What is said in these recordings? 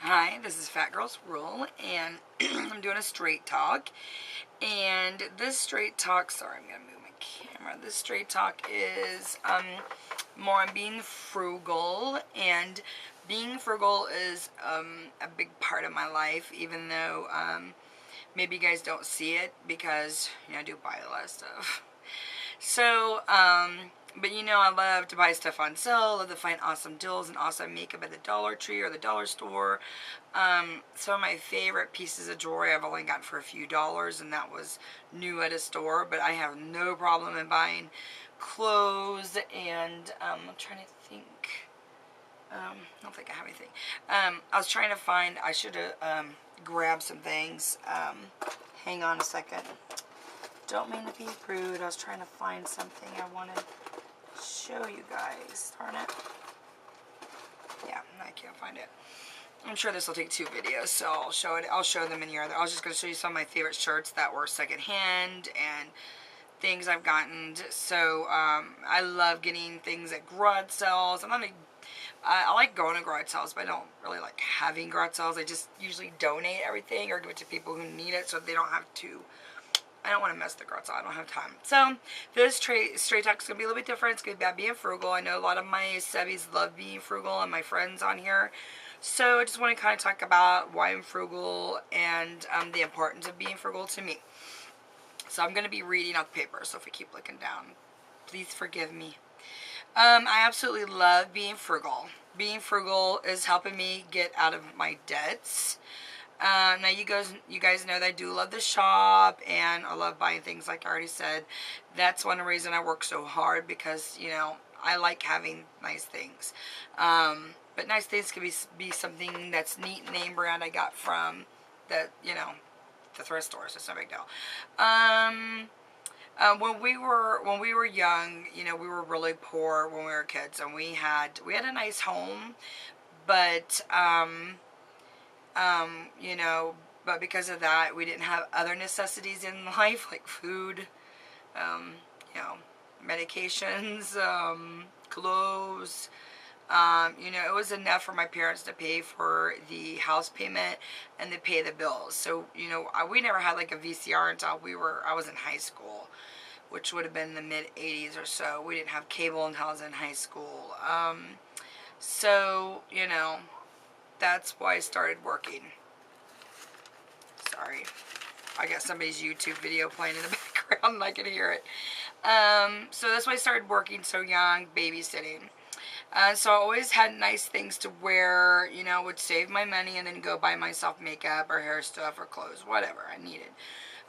Hi, this is Fat Girl's Rule, and I'm doing a straight talk. And this straight talk, sorry, I'm gonna move my camera. This straight talk is more on being frugal, and being frugal is a big part of my life, even though maybe you guys don't see it because I do buy a lot of stuff. So, but I love to buy stuff on sale, love to find awesome deals and awesome makeup at the Dollar Tree or the dollar store. Some of my favorite pieces of jewelry I've only gotten for a few dollars, and that was new at a store, but I have no problem in buying clothes, and I'm trying to think. I don't think I have anything. I was trying to find, I should have grabbed some things. Hang on a second. Don't mean to be rude. I was trying to find something I wanted to show you guys. Darn it. Yeah, I can't find it. I'm sure this will take 2 videos, so I'll show it. I'll show them in here. I was just going to show you some of my favorite shirts that were secondhand and things I've gotten. So I love getting things at garage sales. I like going to garage sales, but I don't really like having garage sales. I just usually donate everything or give it to people who need it so they don't have to. I don't want to mess the garage sale. I don't have time. So this straight talk is going to be a little bit different. It's going to be about being frugal. I know a lot of my subbies love being frugal and my friends on here. So I just want to kind of talk about why I'm frugal and the importance of being frugal to me. So I'm going to be reading out the paper. So if I keep looking down, please forgive me. I absolutely love being frugal. Being frugal is helping me get out of my debts. Now you guys know that I do love to shop, and I love buying things like I already said. That's one reason I work so hard, because I like having nice things. But nice things can be something that's neat and name brand I got from the thrift store, so it's no big deal. When we were young, we were really poor when we were kids, and we had a nice home, but but because of that, we didn't have other necessities in life like food, medications, clothes. It was enough for my parents to pay for the house payment and to pay the bills. So, we never had like a VCR until I was in high school, which would have been the mid-80s or so. We didn't have cable until I was in high school. So, that's why I started working. Sorry. I got somebody's YouTube video playing in the background and I can hear it. So that's why I started working so young, babysitting. So I always had nice things to wear, would save my money and then go buy myself makeup or hair stuff or clothes, whatever I needed.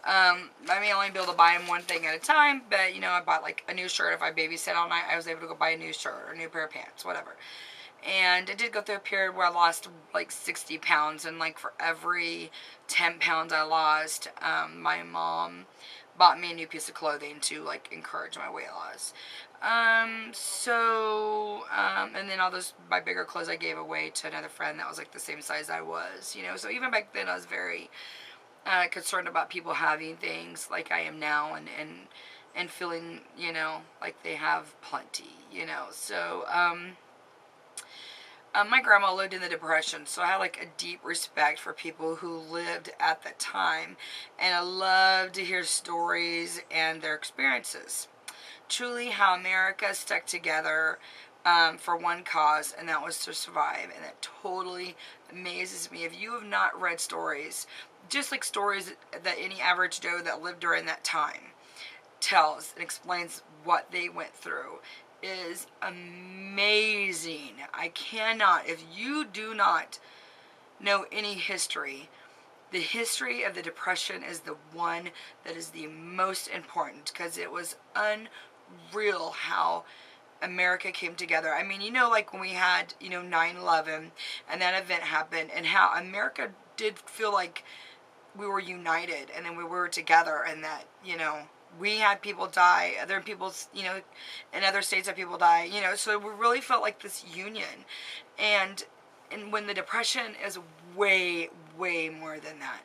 I may only be able to buy them one thing at a time, but, I bought like a new shirt. If I babysit all night, I was able to go buy a new shirt or a new pair of pants, whatever. And I did go through a period where I lost like 60 pounds, and like for every 10 pounds I lost, my mom bought me a new piece of clothing to like encourage my weight loss. And then all those, my bigger clothes I gave away to another friend that was like the same size I was, so even back then I was very concerned about people having things like I am now, and feeling, like they have plenty, so, my grandma lived in the Depression, so I had like a deep respect for people who lived at that time, and I love to hear stories and their experiences. Truly how America stuck together for one cause, and that was to survive, and that totally amazes me. If you have not read stories, just like stories that any average Joe that lived during that time tells and explains what they went through, is amazing. I cannot, if you do not know any history, the history of the Depression is the one that is the most important, because it was unreal how America came together. I mean, like when we had, 9/11 and that event happened, and how America did feel like we were united, and then we were together, and that, we had people die, other people's, in other states had people die, so we really felt like this union. And when the Depression is way, way more than that.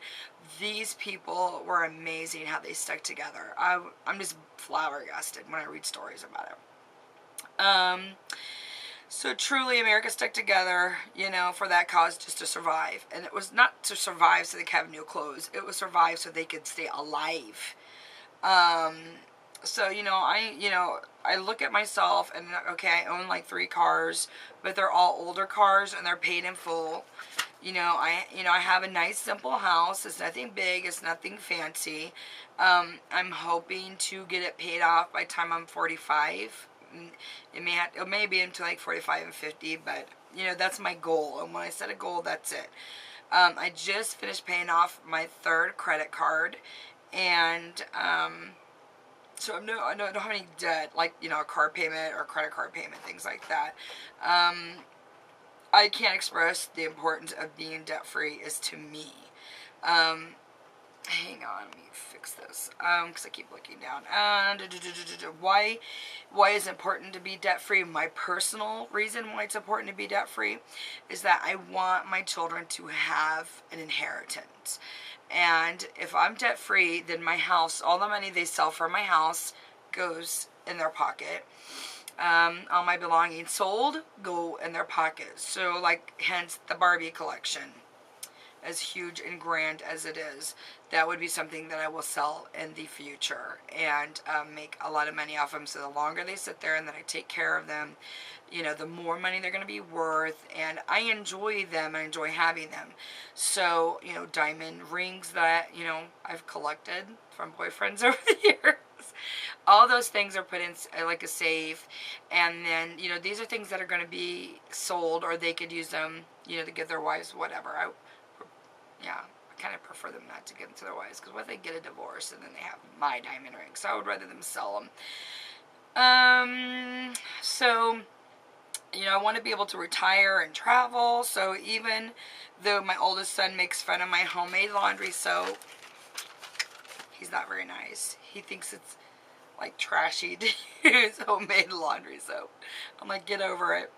These people were amazing how they stuck together. I'm just flabbergasted when I read stories about it. So truly, America stuck together, you know, for that cause, just to survive. And it was not to survive so they could have new clothes. It was survive so they could stay alive. Um, so, I look at myself and, okay, I own like 3 cars, but they're all older cars and they're paid in full. I have a nice simple house. It's nothing big. It's nothing fancy. I'm hoping to get it paid off by the time I'm 45. It may be into like 45 and 50, but that's my goal. And when I set a goal, that's it. I just finished paying off my 3rd credit card, and so I don't have any debt, like a car payment or credit card payment, things like that. I can't express the importance of being debt free is to me. Hang on, let me fix this, because I keep looking down. Why is it important to be debt-free? My personal reason why it's important to be debt-free is that I want my children to have an inheritance. And if I'm debt-free, then my house, all the money they sell for my house goes in their pocket. All my belongings sold go in their pocket. So, hence the Barbie collection. As huge and grand as it is, that would be something that I will sell in the future and make a lot of money off them. So the longer they sit there and that I take care of them, the more money they're going to be worth, and I enjoy them. I enjoy having them. So, diamond rings that, I've collected from boyfriends over the years. All those things are put in like a safe, and then, these are things that are going to be sold, or they could use them, to give their wives whatever. I kind of prefer them not to give them to their wives, because what if they get a divorce and then they have my diamond ring? So I would rather them sell them. So, I want to be able to retire and travel. So even though my oldest son makes fun of my homemade laundry soap, he's not very nice. He thinks it's like trashy to use homemade laundry soap. I'm like, get over it.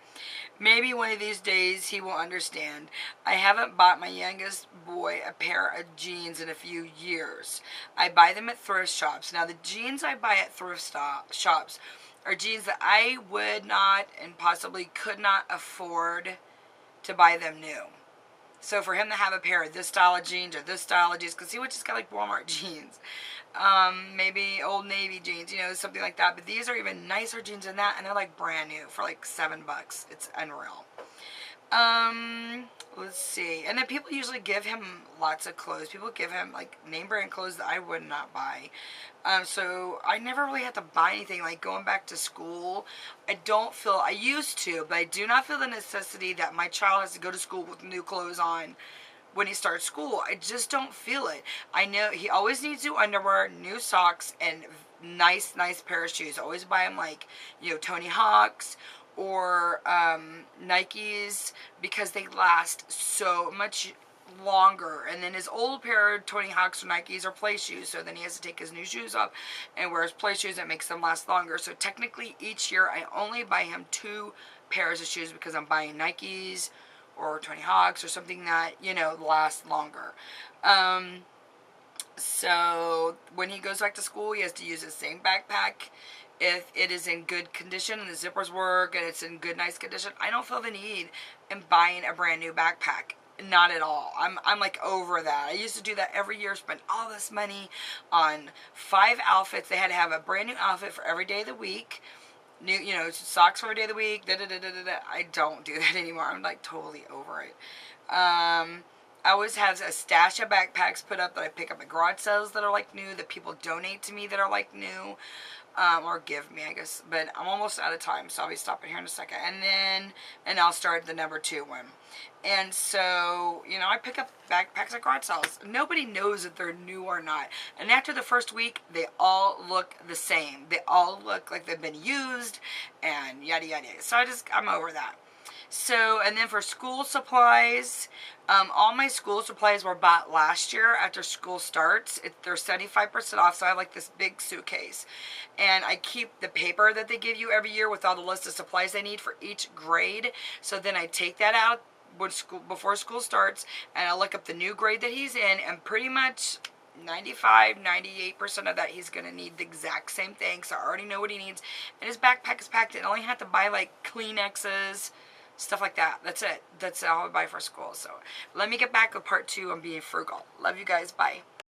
Maybe one of these days he will understand. I haven't bought my youngest boy a pair of jeans in a few years. I buy them at thrift shops. Now, the jeans I buy at thrift shops are jeans that I would not and possibly could not afford to buy them new. So for him to have a pair of this style of jeans or this style of jeans, because he would just get like Walmart jeans. Maybe Old Navy jeans, something like that. But these are even nicer jeans than that, and they're like brand new for like $7. It's unreal. Let's see. And then people usually give him lots of clothes. People give him like name brand clothes that I would not buy. So I never really had to buy anything. Like going back to school, I used to, but I do not feel the necessity that my child has to go to school with new clothes on when he starts school. I just don't feel it. I know he always needs new underwear, new socks, and nice pair of shoes. I always buy him like, Tony Hawks or Nikes, because they last so much longer. And then his old pair of Tony Hawks or Nikes are play shoes, so then he has to take his new shoes off and wear his play shoes. That makes them last longer. So technically each year I only buy him 2 pairs of shoes, because I'm buying Nikes or Tony Hawks or something that, lasts longer. So when he goes back to school, he has to use the same backpack. If it is in good condition and the zippers work and it's in good, nice condition, I don't feel the need in buying a brand new backpack. Not at all. I'm like over that. I used to do that every year, spend all this money on 5 outfits. They had to have a brand new outfit for every day of the week. New, socks for every day of the week. I don't do that anymore. I'm like totally over it. I always have a stash of backpacks put up that I pick up at garage sales that are like new, that people donate to me that are like new. Or give me, I guess. But I'm almost out of time, so I'll be stopping here in a second. And I'll start the number 2 one. And so, I pick up backpacks at garage sales. Nobody knows if they're new or not. And after the first week, they all look the same. They all look like they've been used and yada, yada, yada. So I'm over that. So, and then for school supplies, all my school supplies were bought last year after school starts. They're 75% off, so I have like this big suitcase. And I keep the paper that they give you every year with all the list of supplies they need for each grade. So then I take that out before school starts, and I look up the new grade that he's in, and pretty much 95, 98% of that he's going to need the exact same thing. So I already know what he needs. And his backpack is packed. And I only have to buy like Kleenexes, stuff like that. That's it. That's all I buy for school. So let me get back with part 2 on being frugal. Love you guys. Bye.